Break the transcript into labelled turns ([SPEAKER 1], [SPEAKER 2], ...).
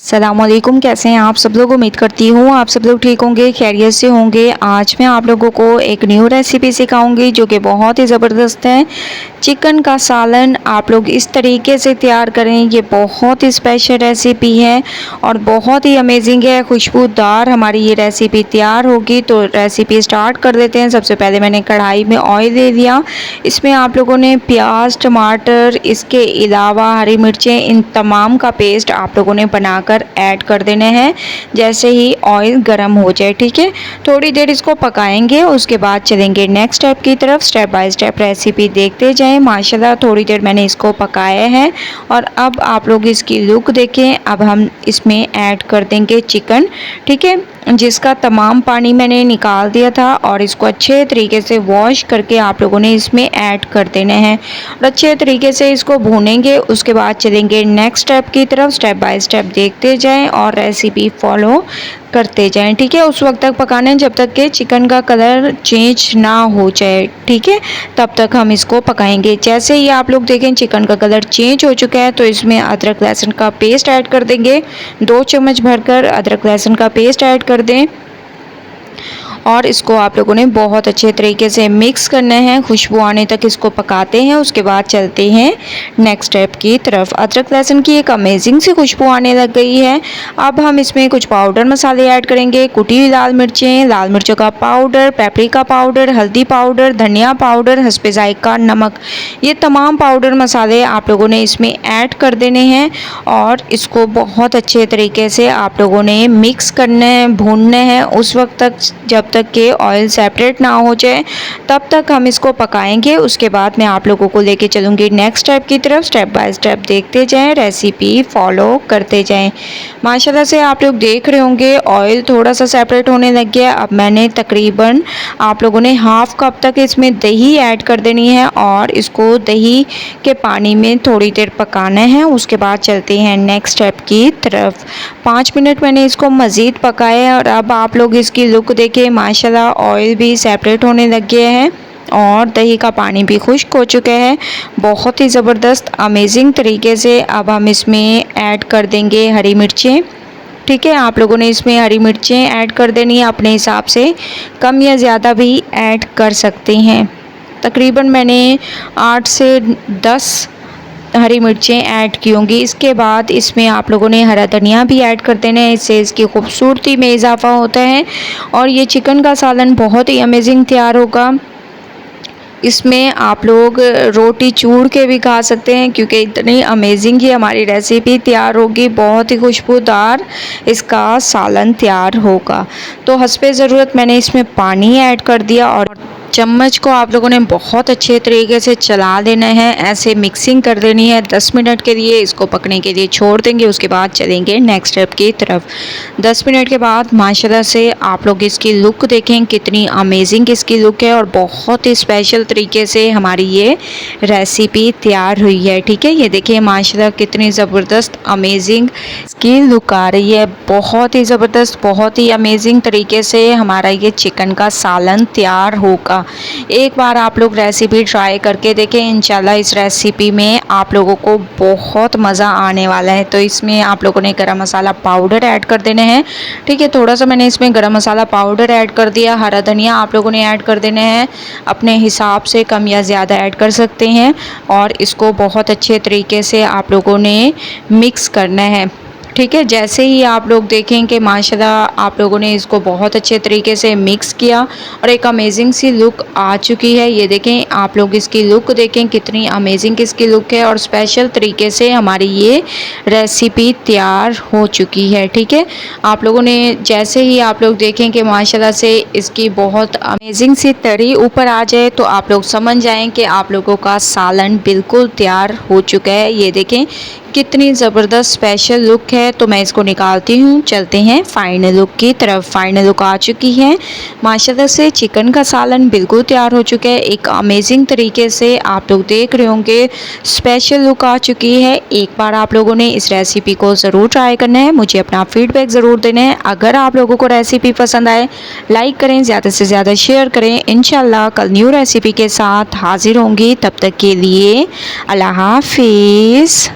[SPEAKER 1] सलामुअलैकुम, कैसे हैं आप सब लोग। उम्मीद करती हूँ आप सब लोग ठीक होंगे, खैरियत से होंगे। आज मैं आप लोगों को एक न्यू रेसिपी सिखाऊंगी जो कि बहुत ही ज़बरदस्त है। चिकन का सालन आप लोग इस तरीके से तैयार करें, ये बहुत ही स्पेशल रेसिपी है और बहुत ही अमेजिंग है, खुशबूदार हमारी ये रेसिपी तैयार होगी। तो रेसिपी स्टार्ट कर देते हैं। सबसे पहले मैंने कढ़ाई में ऑयल ले लिया। इसमें आप लोगों ने प्याज, टमाटर, इसके अलावा हरी मिर्चें, इन तमाम का पेस्ट आप लोगों ने बनाकर ऐड कर देने हैं जैसे ही ऑयल गर्म हो जाए। ठीक है, थोड़ी देर इसको पकाएंगे, उसके बाद चलेंगे नेक्स्ट स्टेप की तरफ। स्टेप बाय स्टेप रेसिपी देखते जाएं। माशाल्लाह थोड़ी देर मैंने इसको पकाया है और अब आप लोग इसकी लुक देखें। अब हम इसमें ऐड कर देंगे चिकन, ठीक है, जिसका तमाम पानी मैंने निकाल दिया था और इसको अच्छे तरीके से वॉश करके आप लोगों ने इसमें ऐड कर देने हैं और अच्छे तरीके से इसको भूनेंगे। उसके बाद चलेंगे नेक्स्ट स्टेप की तरफ। स्टेप बाय स्टेप देखते जाएं और रेसिपी फॉलो करते जाएं। ठीक है, उस वक्त तक पकाना है जब तक कि चिकन का कलर चेंज ना हो जाए। ठीक है, तब तक हम इसको पकाएंगे। जैसे ही आप लोग देखें चिकन का कलर चेंज हो चुका है तो इसमें अदरक लहसुन का पेस्ट ऐड कर देंगे। 2 चम्मच भरकर अदरक लहसुन का पेस्ट ऐड कर दें और इसको आप लोगों ने बहुत अच्छे तरीके से मिक्स करना है, खुशबू आने तक इसको पकाते हैं। उसके बाद चलते हैं नेक्स्ट स्टेप की तरफ। अदरक लहसुन की एक अमेजिंग सी खुशबू आने लग गई है। अब हम इसमें कुछ पाउडर मसाले ऐड करेंगे। कुटी हुई लाल मिर्चें, लाल मिर्चों का पाउडर, पेपरिका पाउडर, हल्दी पाउडर, धनिया पाउडर, हस्बे जायका नमक, ये तमाम पाउडर मसाले आप लोगों ने इसमें ऐड कर देने हैं और इसको बहुत अच्छे तरीके से आप लोगों ने मिक्स करना है, भूनना है उस वक्त तक जब तक कि ऑयल सेपरेट ना हो जाए, तब तक हम इसको पकाएंगे। उसके बाद मैं आप लोगों को लेके चलूँगी नेक्स्ट स्टेप की तरफ। स्टेप बाय स्टेप देखते जाएं, रेसिपी फॉलो करते जाएं। माशाल्लाह से आप लोग देख रहे होंगे ऑयल थोड़ा सा सेपरेट होने लग गया। अब मैंने तकरीबन आप लोगों ने हाफ कप तक इसमें दही ऐड कर देनी है और इसको दही के पानी में थोड़ी देर पकाना है। उसके बाद चलते हैं नेक्स्ट स्टेप की तरफ। 5 मिनट मैंने इसको मज़ीद पकाया और अब आप लोग इसकी लुक देखें। माशाल्लाह ऑयल भी सेपरेट होने लग गया है और दही का पानी भी खुश्क हो चुका है, बहुत ही ज़बरदस्त अमेजिंग तरीके से। अब हम इसमें ऐड कर देंगे हरी मिर्चें। ठीक है, आप लोगों ने इसमें हरी मिर्चें ऐड कर देनी है, अपने हिसाब से कम या ज़्यादा भी ऐड कर सकते हैं। तकरीबन मैंने 8 से 10 हरी मिर्चें ऐड की होंगी। इसके बाद इसमें आप लोगों ने हरा धनिया भी ऐड कर देना है, इससे इसकी खूबसूरती में इजाफा होता है और ये चिकन का सालन बहुत ही अमेजिंग तैयार होगा। इसमें आप लोग रोटी चूर के भी खा सकते हैं क्योंकि इतनी अमेजिंग ही हमारी रेसिपी तैयार होगी, बहुत ही खुशबूदार इसका सालन तैयार होगा। तो हस्बे ज़रूरत मैंने इसमें पानी ऐड कर दिया और चम्मच को आप लोगों ने बहुत अच्छे तरीके से चला देना है, ऐसे मिक्सिंग कर देनी है। 10 मिनट के लिए इसको पकने के लिए छोड़ देंगे। उसके बाद चलेंगे नेक्स्ट स्टेप की तरफ। 10 मिनट के बाद माशाल्लाह से आप लोग इसकी लुक देखें, कितनी अमेजिंग इसकी लुक है और बहुत ही स्पेशल तरीके से हमारी ये रेसिपी तैयार हुई है। ठीक है, ये देखिए माशाल्लाह कितनी ज़बरदस्त अमेजिंग इसकी लुक आ रही है, बहुत ही ज़बरदस्त, बहुत ही अमेजिंग तरीके से हमारा ये चिकन का सालन तैयार होगा। एक बार आप लोग रेसिपी ट्राई करके देखें, इंशाल्लाह इस रेसिपी में आप लोगों को बहुत मज़ा आने वाला है। तो इसमें आप लोगों ने गरम मसाला पाउडर ऐड कर देने हैं। ठीक है, थोड़ा सा मैंने इसमें गरम मसाला पाउडर ऐड कर दिया। हरा धनिया आप लोगों ने ऐड कर देने हैं, अपने हिसाब से कम या ज़्यादा ऐड कर सकते हैं और इसको बहुत अच्छे तरीके से आप लोगों ने मिक्स करना है। ठीक है, जैसे ही आप लोग देखें कि माशाल्लाह आप लोगों ने इसको बहुत अच्छे तरीके से मिक्स किया और एक अमेजिंग सी लुक आ चुकी है। ये देखें आप लोग इसकी लुक देखें, कितनी अमेजिंग इसकी लुक है और स्पेशल तरीके से हमारी ये रेसिपी तैयार हो चुकी है। ठीक है, आप लोगों ने जैसे ही आप लोग देखें कि माशाल्लाह से इसकी बहुत अमेजिंग सी तरी ऊपर आ जाए तो आप लोग समझ जाएं कि आप लोगों का सालन बिल्कुल तैयार हो चुका है। ये देखें कितनी ज़बरदस्त स्पेशल लुक है। तो मैं इसको निकालती हूँ, चलते हैं फाइनल लुक की तरफ। फाइनल लुक आ चुकी है, माशाल्लाह से चिकन का सालन बिल्कुल तैयार हो चुका है, एक अमेजिंग तरीके से आप लोग देख रहे होंगे, स्पेशल लुक आ चुकी है। एक बार आप लोगों ने इस रेसिपी को ज़रूर ट्राई करना है, मुझे अपना फीडबैक ज़रूर देना है। अगर आप लोगों को रेसिपी पसंद आए लाइक करें, ज़्यादा से ज़्यादा शेयर करें। इंशाल्लाह कल न्यू रेसिपी के साथ हाजिर होंगी, तब तक के लिए अल्लाह हाफिज़।